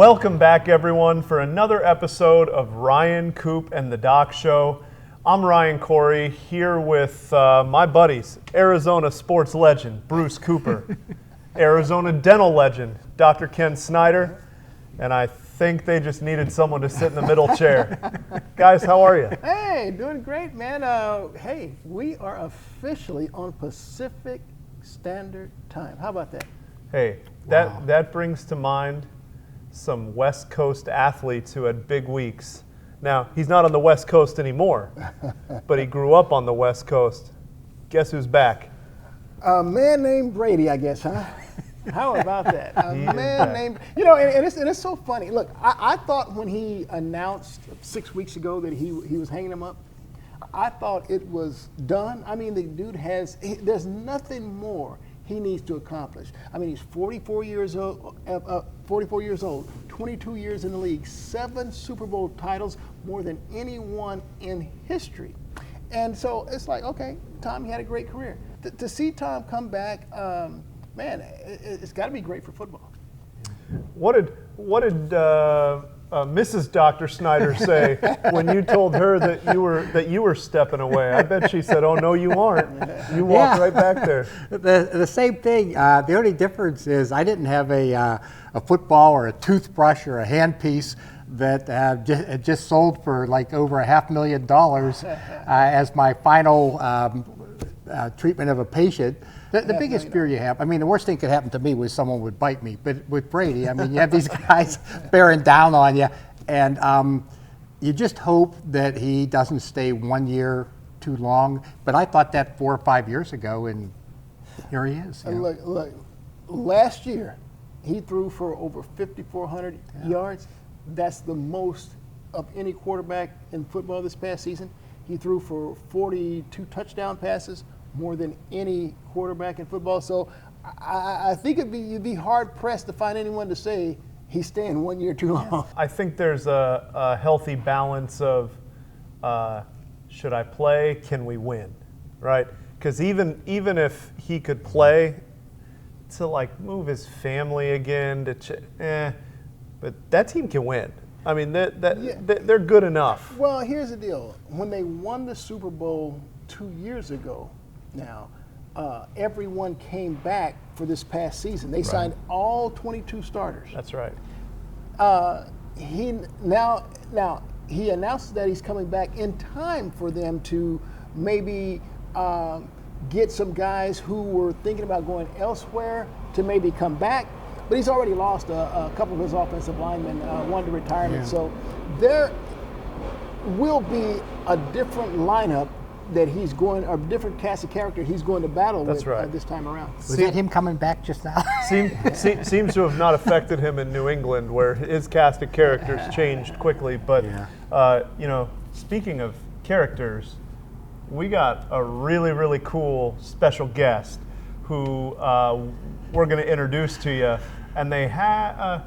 Welcome back, everyone, for another episode of Ryan, Coop, and the Doc Show. I'm Ryan Corey, here with my buddies, Arizona sports legend, Bruce Cooper, Arizona dental legend, Dr. Ken Snyder, and I think they just needed someone to sit in the middle chair. Guys, how are you? Hey, doing great, man. Hey, we are officially on Pacific Standard Time. How about that? Hey, that brings to mind some West Coast athletes who had big weeks. Now, he's not on the West Coast anymore, but he grew up on the West Coast. Guess who's back? A man named Brady, I guess, huh? How about that? A He is man back. named, you know, and it's so funny. Look, I thought when he announced 6 weeks ago that he was hanging him up, I thought it was done. I mean, the dude there's nothing more he needs to accomplish. I mean, he's 44 years old, 22 years in the league, 7 Super Bowl titles, more than anyone in history. And so it's like, okay, Tom, he had a great career. To see Tom come back, man, it's got to be great for football. What did Mrs. Dr. Snyder say when you told her that you were stepping away? I bet she said, "Oh no, you aren't." You walked right back there. The same thing. The only difference is I didn't have a football or a toothbrush or a handpiece that had just sold for like over $500,000 as my final treatment of a patient. The biggest fear you have, I mean, the worst thing could happen to me was someone would bite me. But with Brady, I mean, you have these guys bearing down on you. And you just hope that he doesn't stay 1 year too long. But I thought that 4 or 5 years ago, and here he is. Look, last year, he threw for over 5,400 yards. That's the most of any quarterback in football this past season. He threw for 42 touchdown passes, more than any quarterback in football. So I think you'd be hard pressed to find anyone to say he's staying 1 year too long. I think there's a healthy balance of should I play? Can we win? Right? Because even if he could play to like move his family again but that team can win. I mean they're good enough. Well, here's the deal: when they won the Super Bowl 2 years ago, now everyone came back for this past season. They signed all 22 starters. That's right. He announced that he's coming back in time for them to maybe get some guys who were thinking about going elsewhere to maybe come back. But he's already lost a couple of his offensive linemen, one to retirement. Yeah. So there will be a different lineup that he's going, or a different cast of character he's going to battle with this time around. Was that him coming back just now? Seems to have not affected him in New England, where his cast of characters changed quickly. But speaking of characters, we got a really, really cool special guest who we're going to introduce to you. And they have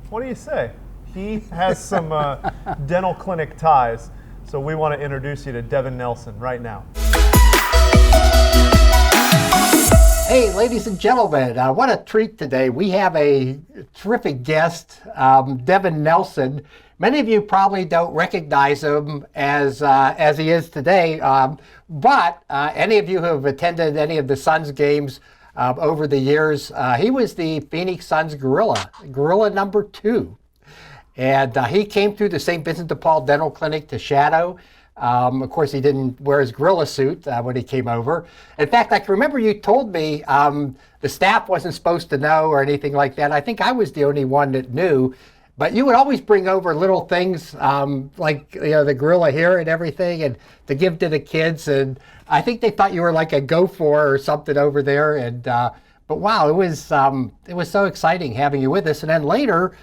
what do you say? He has some dental clinic ties. So we want to introduce you to Devin Nelson right now. Hey, ladies and gentlemen, what a treat today. We have a terrific guest, Devin Nelson. Many of you probably don't recognize him as he is today, but any of you who have attended any of the Suns games over the years, he was the Phoenix Suns gorilla number 2. And he came through the St. Vincent de Paul Dental Clinic to shadow. Of course, he didn't wear his gorilla suit when he came over. In fact, I can remember you told me the staff wasn't supposed to know or anything like that. I think I was the only one that knew. But you would always bring over little things like the gorilla here and everything, and to give to the kids. And I think they thought you were like a go-for or something over there. And but wow, it was so exciting having you with us. And then later,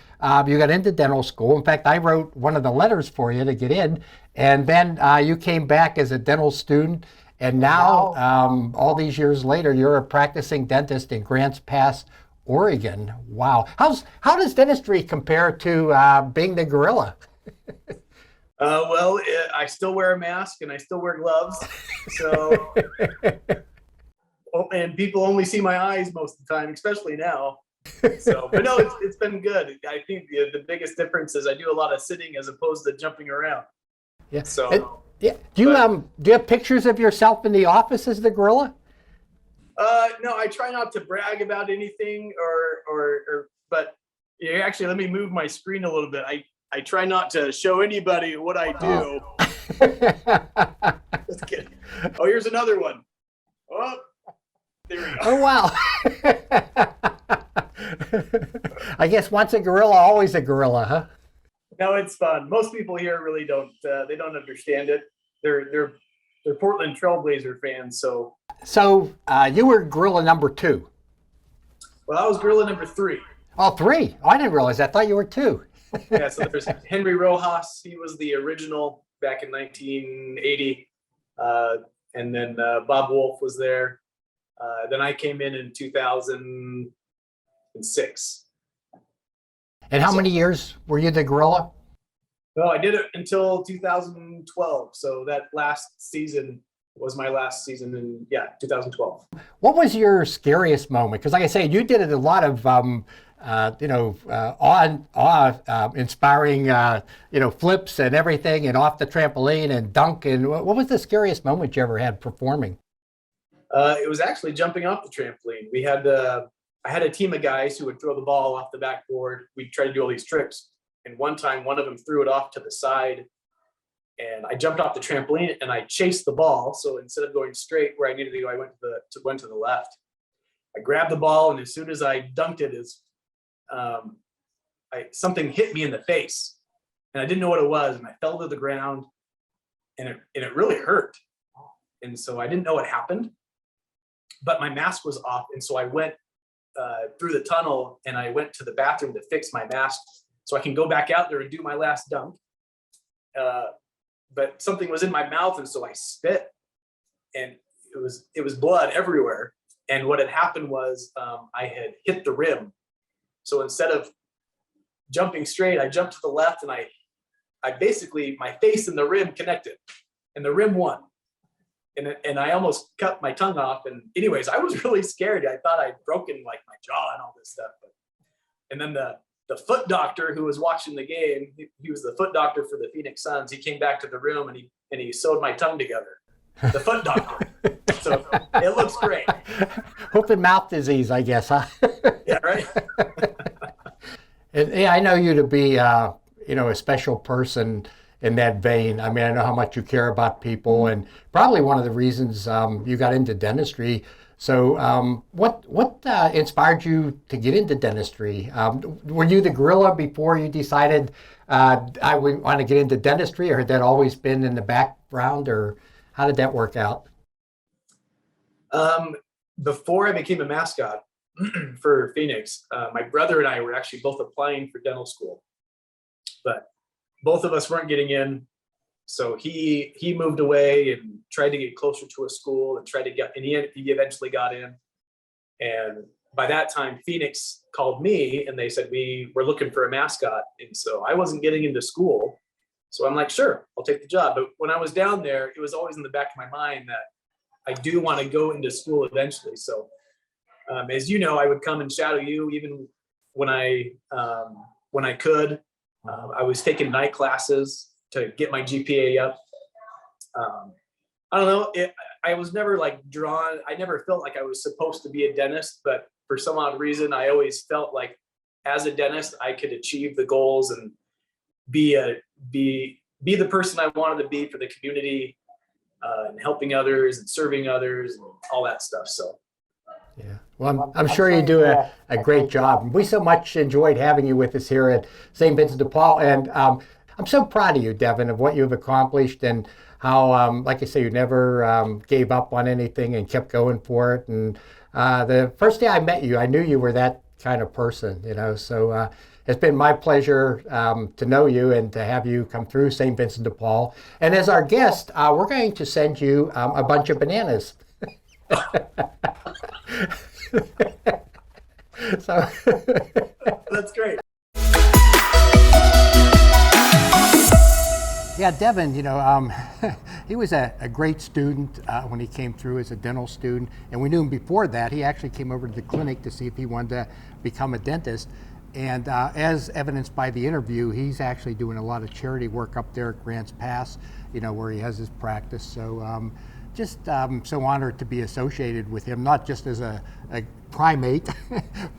you got into dental school. In fact, I wrote one of the letters for you to get in. And then you came back as a dental student. And now, all these years later, you're a practicing dentist in Grants Pass, Oregon. Wow. How does dentistry compare to being the gorilla? Well, I still wear a mask and I still wear gloves. So, and people only see my eyes most of the time, especially now. So, but no, it's been good. I think the biggest difference is I do a lot of sitting as opposed to jumping around. Yeah. So, yeah. Do you have pictures of yourself in the office as the gorilla? no, I try not to brag about anything but actually, let me move my screen a little bit. I try not to show anybody what I do. Just kidding. Oh, here's another one. Oh, there we go. Oh, wow. I guess once a gorilla, always a gorilla, huh? No, it's fun. Most people here really don't. They don't understand it. They're Portland Trailblazer fans. So you were gorilla number 2. Well, I was gorilla number 3. Oh, 3. Oh, I didn't realize that. I thought you were 2. Yeah. So there's Henry Rojas. He was the original back in 1980, and then Bob Wolf was there. Then I came in 2006. And how many years were you the gorilla? Well, I did it until 2012. So that last season was my last season in 2012. What was your scariest moment? Because like I say, you did a lot of awe-inspiring flips and everything, and off the trampoline and dunk. And what was the scariest moment you ever had performing? It was actually jumping off the trampoline. I had a team of guys who would throw the ball off the backboard. We'd try to do all these tricks. And one time, one of them threw it off to the side, and I jumped off the trampoline and I chased the ball. So instead of going straight where I needed to go, I went to the left. I grabbed the ball, and as soon as I dunked it, something hit me in the face, and I didn't know what it was, and I fell to the ground, and it really hurt. And so I didn't know what happened, but my mask was off, and so I went through the tunnel, and I went to the bathroom to fix my mask so I can go back out there and do my last dunk. But something was in my mouth, and so I spit, and it was blood everywhere. And what had happened was I had hit the rim. So instead of jumping straight, I jumped to the left, and I basically, my face and the rim connected, and the rim won. And I almost cut my tongue off. And anyways, I was really scared. I thought I'd broken like my jaw and all this stuff. And then the foot doctor who was watching the game, he was the foot doctor for the Phoenix Suns. He came back to the room, and he sewed my tongue together. The foot doctor. So it looks great. Hoof and mouth disease, I guess, huh? Yeah, right. And yeah, I know you to be, a special person in that vein. I mean, I know how much you care about people, and probably one of the reasons you got into dentistry. So what inspired you to get into dentistry? Were you the gorilla before you decided I would want to get into dentistry, or had that always been in the background, or how did that work out? Before I became a mascot for Phoenix, my brother and I were actually both applying for dental school, but both of us weren't getting in. So he moved away and tried to get closer to a school and he eventually got in. And by that time, Phoenix called me and they said, we're looking for a mascot. And so I wasn't getting into school. So I'm like, sure, I'll take the job. But when I was down there, it was always in the back of my mind that I do want to go into school eventually. So as you know, I would come and shadow you even when I could. I was taking night classes to get my GPA up. I don't know. I was never drawn. I never felt like I was supposed to be a dentist, but for some odd reason, I always felt like as a dentist, I could achieve the goals and be the person I wanted to be for the community, and helping others and serving others and all that stuff. So. Yeah, well, I'm sure you do a great job. We so much enjoyed having you with us here at St. Vincent de Paul, and I'm so proud of you, Devin, of what you've accomplished and how, like I say, you never gave up on anything and kept going for it. And the first day I met you, I knew you were that kind of person, so it's been my pleasure to know you and to have you come through St. Vincent de Paul. And as our guest, we're going to send you a bunch of bananas. So That's great. Yeah, Devin, he was a great student when he came through as a dental student, and we knew him before that. He actually came over to the clinic to see if he wanted to become a dentist. And as evidenced by the interview, he's actually doing a lot of charity work up there at Grants Pass, where he has his practice. So just so honored to be associated with him, not just as a primate,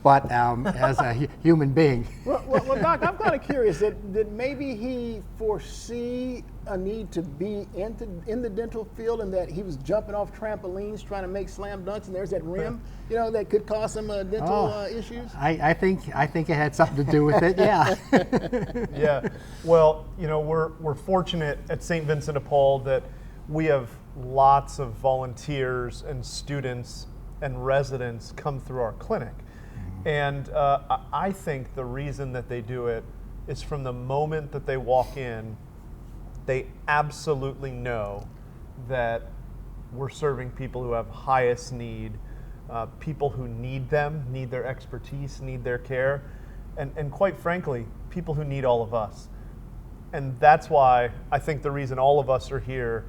but as a human being. Well, Doc, I'm kind of curious. Did maybe he foresee a need to be in the dental field, and that he was jumping off trampolines trying to make slam dunks, and there's that rim, that could cause some dental issues? I think it had something to do with it. Yeah. Yeah. Well, we're fortunate at St. Vincent de Paul that we have lots of volunteers and students and residents come through our clinic. And I think the reason that they do it is from the moment that they walk in, they absolutely know that we're serving people who have highest need, people who need them, need their expertise, need their care, and quite frankly, people who need all of us. And that's why I think the reason all of us are here,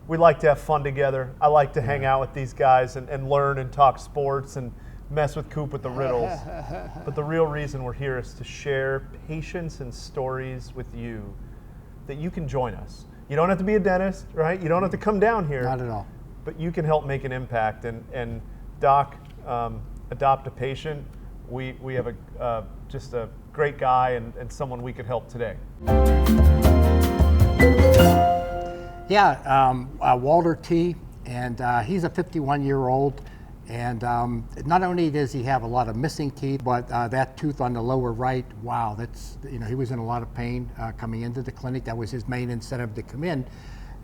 we like to have fun together. I like to hang out with these guys and learn and talk sports and mess with Coop with the riddles. But the real reason we're here is to share patience and stories with you that you can join us. You don't have to be a dentist, right? You don't have to come down here. Not at all. But you can help make an impact. And Doc, Adopt a Patient, we have just a great guy and someone we could help today. Yeah, Walter T., and he's a 51-year-old, and not only does he have a lot of missing teeth, but that tooth on the lower right, wow, that's, he was in a lot of pain coming into the clinic. That was his main incentive to come in.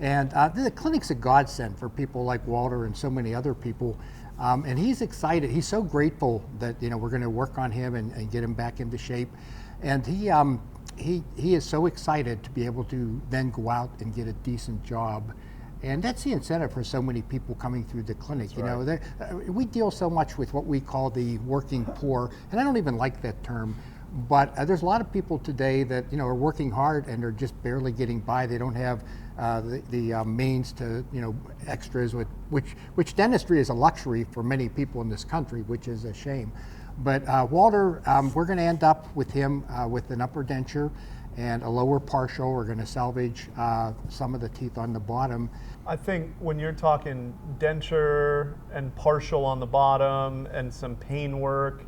And the clinic's a godsend for people like Walter and so many other people. And he's excited. He's so grateful that, we're going to work on him and get him back into shape. And he is so excited to be able to then go out and get a decent job. And that's the incentive for so many people coming through the clinic. We deal so much with what we call the working poor, and I don't even like that term. But there's a lot of people today that are working hard and are just barely getting by. They don't have the means to extras, which dentistry is a luxury for many people in this country, which is a shame. But Walter, we're going to end up with him with an upper denture and a lower partial. We're going to salvage some of the teeth on the bottom. I think when you're talking denture and partial on the bottom and some pain work,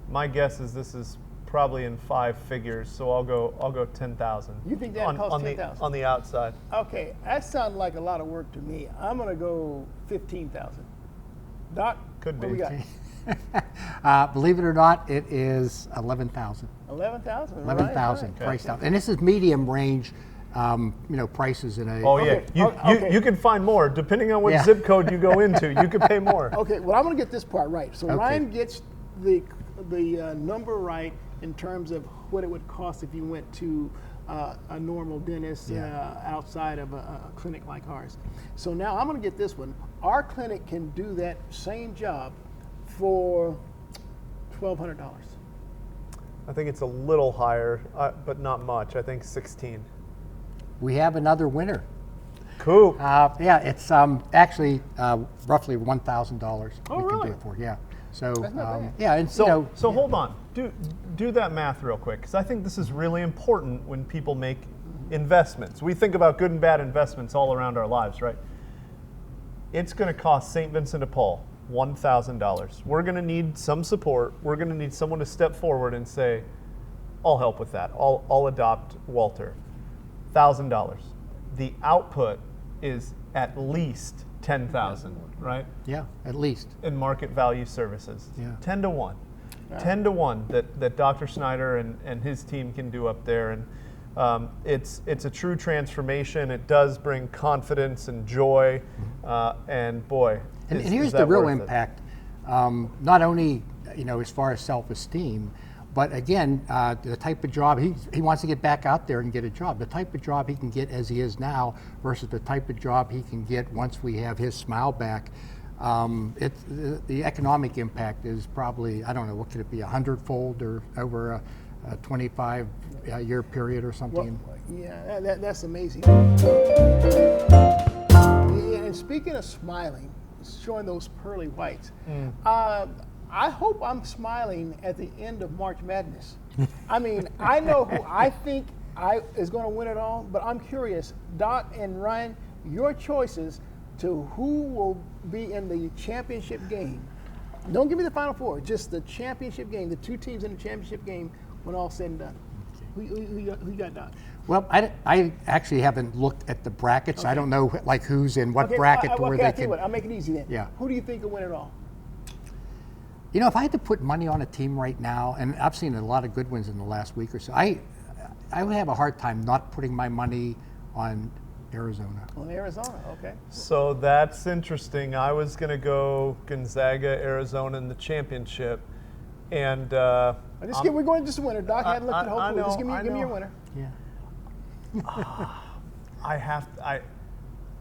my guess is this is probably in 5 figures. So I'll go 10,000. You think that costs 10,000 on the outside? Okay, that sounds like a lot of work to me. I'm going to go 15,000. Doc, Could be. What we got? Believe it or not, it is 11,000. 11,000. 11,000 right. priced out, and this is medium range. Prices in a. Oh yeah, Okay. you can find more depending on what zip code you go into. You can pay more. Okay, well I'm going to get this part right. So Okay. Ryan gets the number right in terms of what it would cost if you went to a normal dentist outside of a clinic like ours. So now I'm going to get this one. Our clinic can do that same job for $1,200. I think it's a little higher, but not much. I think 16. We have another winner. Cool. It's actually roughly $1,000. Oh, we really? can do it for. Yeah. So That's not bad. yeah, and So hold on. Do that math real quick, because I think this is really important when people make investments. We think about good and bad investments all around our lives, right? It's going to cost St. Vincent de Paul $1,000. We're going to need some support. We're going to need someone to step forward and say, I'll help with that. I'll adopt Walter. $1,000. The output is at least 10,000, right? yeah, at least. In market value services. Yeah. 10 to 1. 10 to 1 that Dr. Snyder and his team can do up there. And it's a true transformation. It does bring confidence and joy. And boy, And is here's that the real worth it. impact, not only as far as self-esteem, but again, the type of job he wants to get back out there and get a job. The type of job he can get as he is now versus the type of job he can get once we have his smile back. The economic impact is probably, I don't know, what could it be, 100-fold or over 25-year period or something. Well, yeah, that's amazing. Yeah, and speaking of smiling, showing those pearly whites, I hope I'm smiling at the end of March Madness. I mean, I know who I think is going to win it all, but I'm curious, Doc and Ryan, your choices to who will be in the championship game. Don't give me the Final Four, just the championship game, the two teams in the championship game when all's said and done. Who you got, Doc? Well, I actually haven't looked at the brackets. I don't know like who's in what bracket to where they can. I'll make it easy then. Yeah. Who do you think will win it all? You know, if I had to put money on a team right now, and I've seen a lot of good ones in the last week or so, I would have a hard time not putting my money on Arizona. On Arizona, okay. So that's interesting. I was going to go Gonzaga, Arizona in the championship. And we're going just a winner. Doc hadn't looked at the whole pool. Just give me your winner. Yeah.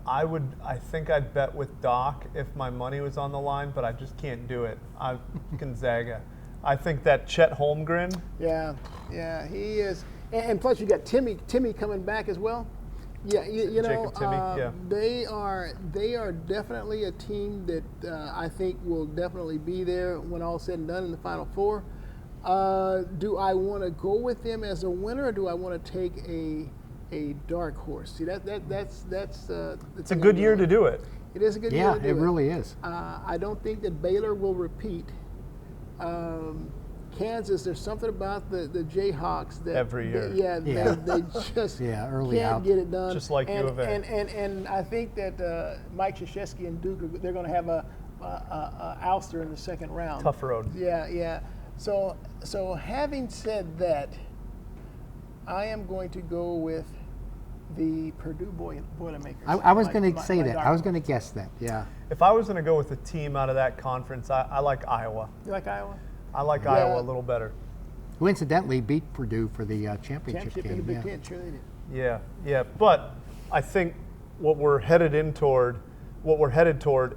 I think I'd bet with Doc if my money was on the line, but I just can't do it. Gonzaga. I think that Chet Holmgren. Yeah, he is. And plus you got Timmy coming back as well. Yeah, you know, Jacob Timmy, yeah. They are definitely a team that I think will definitely be there when all's said and done in the Final Four. Do I want to go with them as a winner, or do I want to take a dark horse? See, that's it's a good year to do it. It is a good year to do it. Yeah, it really is. I don't think that Baylor will repeat. Kansas, there's something about the Jayhawks that every year. They just early can't out. get it done. Just like U of A. And I think that Mike Krzyzewski and Duke, they're going to have a ouster in the second round. Tough road. Yeah. So having said that, I am going to go with the Purdue Boilermakers. I was going to say that. I was going to guess that. Yeah. If I was going to go with a team out of that conference, I like Iowa. You like Iowa? I like Iowa a little better. Who incidentally beat Purdue for the championship game. In the Big Ten, sure they did. Yeah. But I think what we're headed toward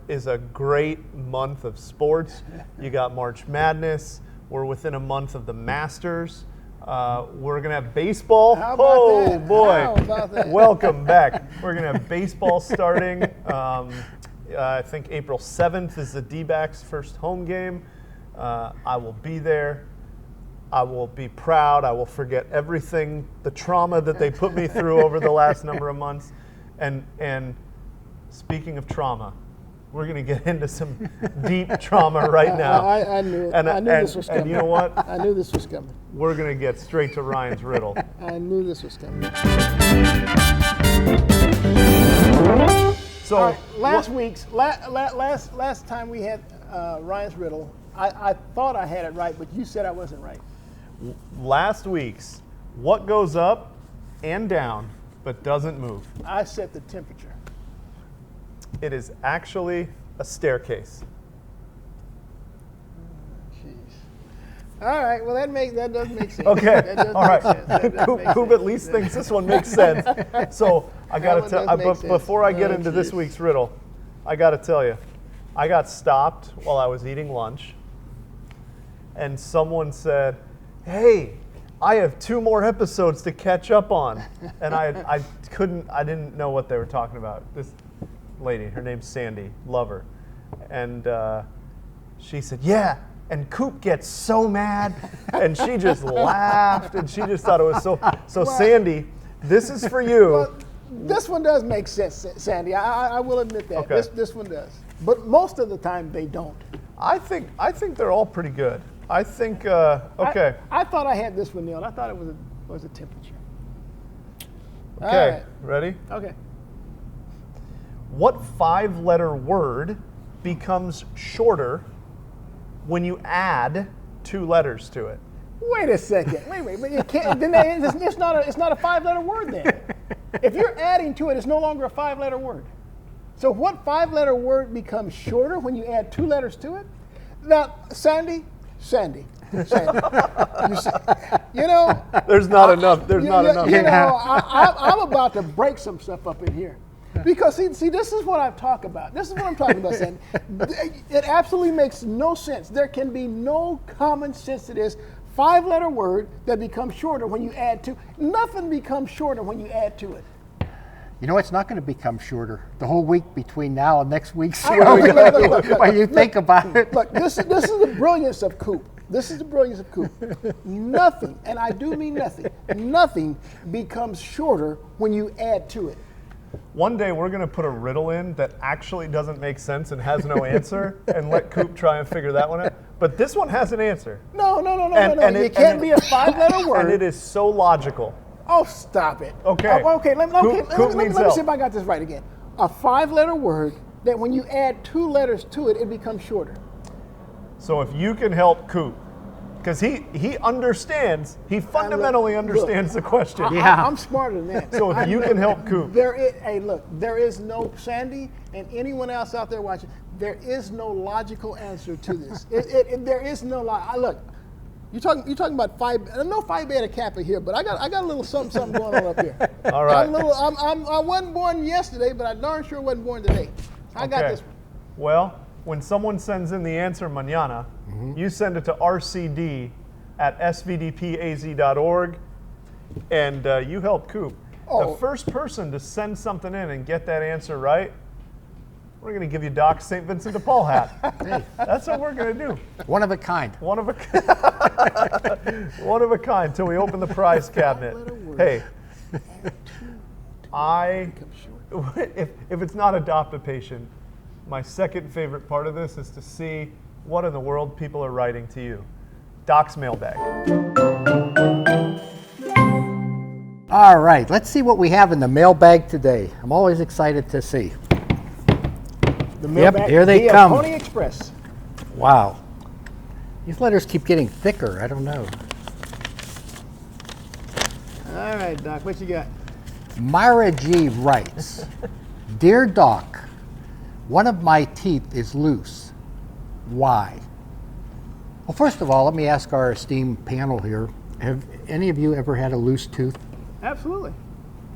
is a great month of sports. You got March Madness. We're within a month of the Masters. We're going to have baseball. How about that? Boy. How about that? Welcome back. We're going to have baseball starting. I think April 7th is the D-backs' first home game. I will be there. I will be proud. I will forget everything, the trauma that they put me through over the last number of months. And speaking of trauma, we're going to get into some deep trauma right now. I knew it. I knew this was coming. And you know what? I knew this was coming. We're going to get straight to Ryan's riddle. I knew this was coming. So all right, last time we had Ryan's riddle, I thought I had it right, but you said I wasn't right. Last week's, what goes up and down but doesn't move? I set the temperature. It is actually a staircase. Jeez. All right. Well, that does make sense. Okay. That does All make right. sense. That does make Coop sense. at least thinks this one makes sense. So I got to one tell. does make sense. Before I get Oh, into this jeez. week's riddle, I got to tell you, I got stopped while I was eating lunch, and someone said, "Hey, I have 2 more episodes to catch up on," and I didn't know what they were talking about. This lady, her name's Sandy, love her, and she said, "Yeah." And Coop gets so mad, and she just laughed, and she just thought it was so. So Well, Sandy, this is for you. Well, this one does make sense, Sandy. I will admit that. Okay. This one does. But most of the time they don't. I think they're all pretty good. I think okay. I thought I had this one nailed. I thought it was a temperature. Okay, All right. ready? Okay. What 5-letter word becomes shorter when you add 2 letters to it? Wait a second. Wait. It can't, then it's not a 5-letter word then. If you're adding to it, it's no longer a 5-letter word. So what 5-letter word becomes shorter when you add 2 letters to it? Now, Sandy. You know. There's not enough. There's not enough. You know, I'm about to break some stuff up in here. Because see, this is what I'm talking about. This is what I'm talking about, Sandy. It absolutely makes no sense. There can be no common sense to this. 5-letter word that becomes shorter when you add to. Nothing becomes shorter when you add to it. You know, it's not going to become shorter. The whole week between now and next week's Look, when you think about it. Look, this is the brilliance of Coop. This is the brilliance of Coop. Nothing, and I do mean nothing, nothing becomes shorter when you add to it. One day we're going to put a riddle in that actually doesn't make sense and has no answer and let Coop try and figure that one out. But this one has an answer. No. And It can't be a 5-letter word. And it is so logical. Oh, stop it. Okay. Okay, let Coop me needs see help. if I got this right again. A 5-letter word that when you add 2 letters to it, it becomes shorter. So if you can help Coop, because he understands, he fundamentally understands the question. I'm smarter than that. So if you can help Coop. There is no, Sandy and anyone else out there watching, there is no logical answer to this. There is no look. You're talking about Phi Beta Kappa here, but I got a little something going on up here. All right. I wasn't born yesterday, but I darn sure wasn't born today. I got this one. Well, when someone sends in the answer mañana, you send it to rcd@svdpaz.org, and you help Coop. The first person to send something in and get that answer right, we're going to give you Doc's St. Vincent de Paul hat. Hey, that's what we're going to do. One of a kind. One of a kind till we open the prize cabinet. Hey, if it's not adopt a patient, my second favorite part of this is to see what in the world people are writing to you. Doc's mailbag. All right, let's see what we have in the mailbag today. I'm always excited to see. The mailbag Here they via come. Pony Express. Wow. These letters keep getting thicker. I don't know. All right, Doc, what you got? Myra G writes, Dear Doc, one of my teeth is loose. Why? Well, first of all, let me ask our esteemed panel here. Have any of you ever had a loose tooth? Absolutely.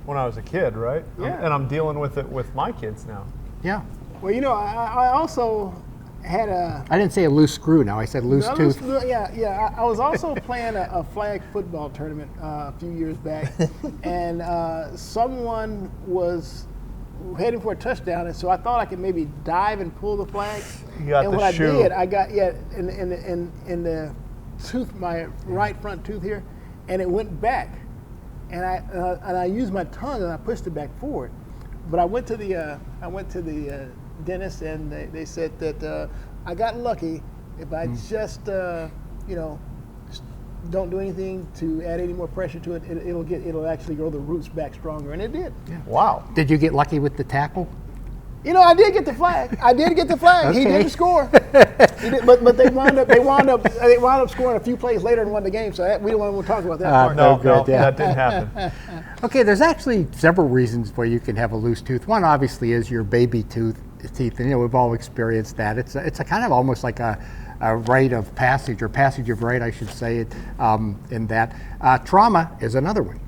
When I was a kid, right? Yeah. And I'm dealing with it with my kids now. Yeah. Well, I also had a... I didn't say a loose screw now. I said loose tooth. Yeah. I was also playing a flag football tournament a few years back, and someone was heading for a touchdown, and so I thought I could maybe dive and pull the flag. You got and the what shoe. I did, I got in the tooth, my right front tooth here, and it went back, and I used my tongue and I pushed it back forward. But I went to the dentist, and they said that I got lucky if I just don't do anything to add any more pressure to it. It'll actually grow the roots back stronger, and it did. Yeah. Wow. Did you get lucky with the tackle? I did get the flag. Okay. He didn't score. But they wound up scoring a few plays later and won the game. So we don't want to talk about that part. No, good, yeah. that didn't happen. Okay, there's actually several reasons why you can have a loose tooth. One obviously is your baby teeth, and we've all experienced that. It's a kind of almost like a rite of passage, or passage of rite, I should say, in that. Trauma is another one,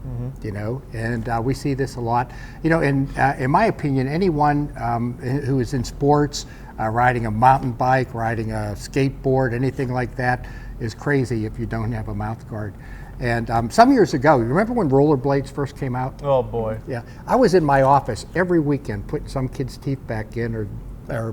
and we see this a lot. In my opinion, anyone who is in sports, riding a mountain bike, riding a skateboard, anything like that, is crazy if you don't have a mouth guard. And some years ago, you remember when rollerblades first came out? Oh boy. Yeah, I was in my office every weekend putting some kid's teeth back in, or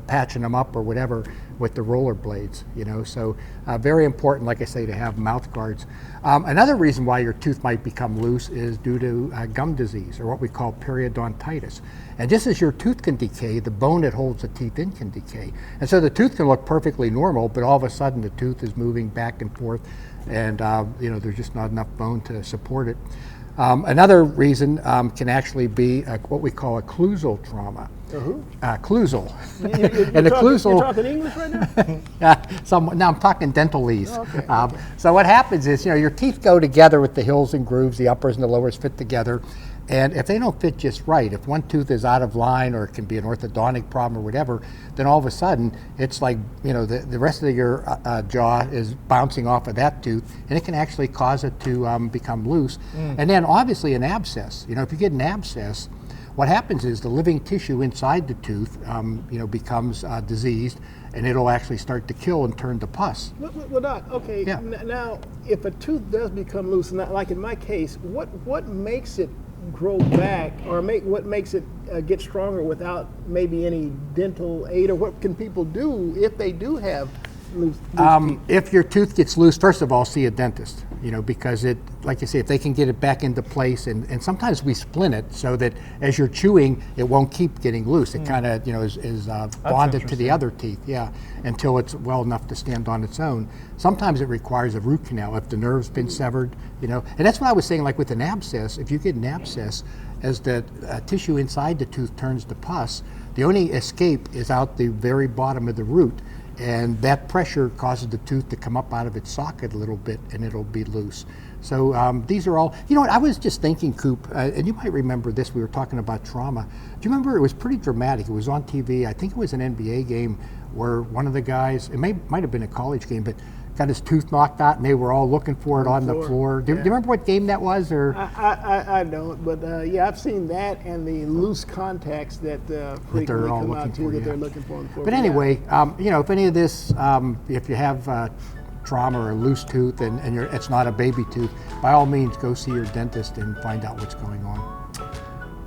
patching them up or whatever with the rollerblades, so very important, like I say, to have mouth guards. Another reason why your tooth might become loose is due to gum disease, or what we call periodontitis. And just as your tooth can decay, the bone that holds the teeth in can decay. And so the tooth can look perfectly normal, but all of a sudden the tooth is moving back and forth, and there's just not enough bone to support it. Another reason can actually be what we call occlusal trauma. Occlusal. You're talking English right now? Now I'm talking dentalese. Okay. So what happens is, your teeth go together with the hills and grooves, the uppers and the lowers fit together. And if they don't fit just right, if one tooth is out of line, or it can be an orthodontic problem or whatever, then all of a sudden it's like, the rest of your jaw is bouncing off of that tooth, and it can actually cause it to become loose. And then obviously an abscess. If you get an abscess, what happens is the living tissue inside the tooth, becomes diseased, and it'll actually start to kill and turn to pus. Well, Doc, okay. Yeah. Now, if a tooth does become loose, like in my case, what makes it grow back, or what makes it get stronger without maybe any dental aid, or what can people do if they do have loose teeth? If your tooth gets loose, first of all, see a dentist, because it, like you say, if they can get it back into place, and sometimes we splint it so that as you're chewing, it won't keep getting loose. It kind of, is bonded to the other teeth, until it's well enough to stand on its own. Sometimes it requires a root canal if the nerve's been severed, and that's what I was saying, like with an abscess, if you get an abscess, as the tissue inside the tooth turns to pus, the only escape is out the very bottom of the root. And that pressure causes the tooth to come up out of its socket a little bit, and it'll be loose. So these are all, what, I was just thinking, Coop, and you might remember this, we were talking about trauma. Do you remember, it was pretty dramatic, it was on TV, I think it was an NBA game where one of the guys, it might have been a college game, but got his tooth knocked out and they were all looking for it on the floor. Do you remember what game that was? Or I don't, but I've seen that and the loose contacts that frequently come out too, that they're looking for. But anyway, if any of this, if you have trauma or a loose tooth and it's not a baby tooth, by all means go see your dentist and find out what's going on.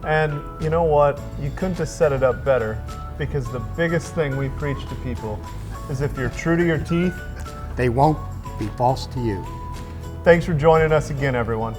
And you know what? You couldn't have set it up better, because the biggest thing we preach to people is if you're true to your teeth, they won't be false to you. Thanks for joining us again, everyone.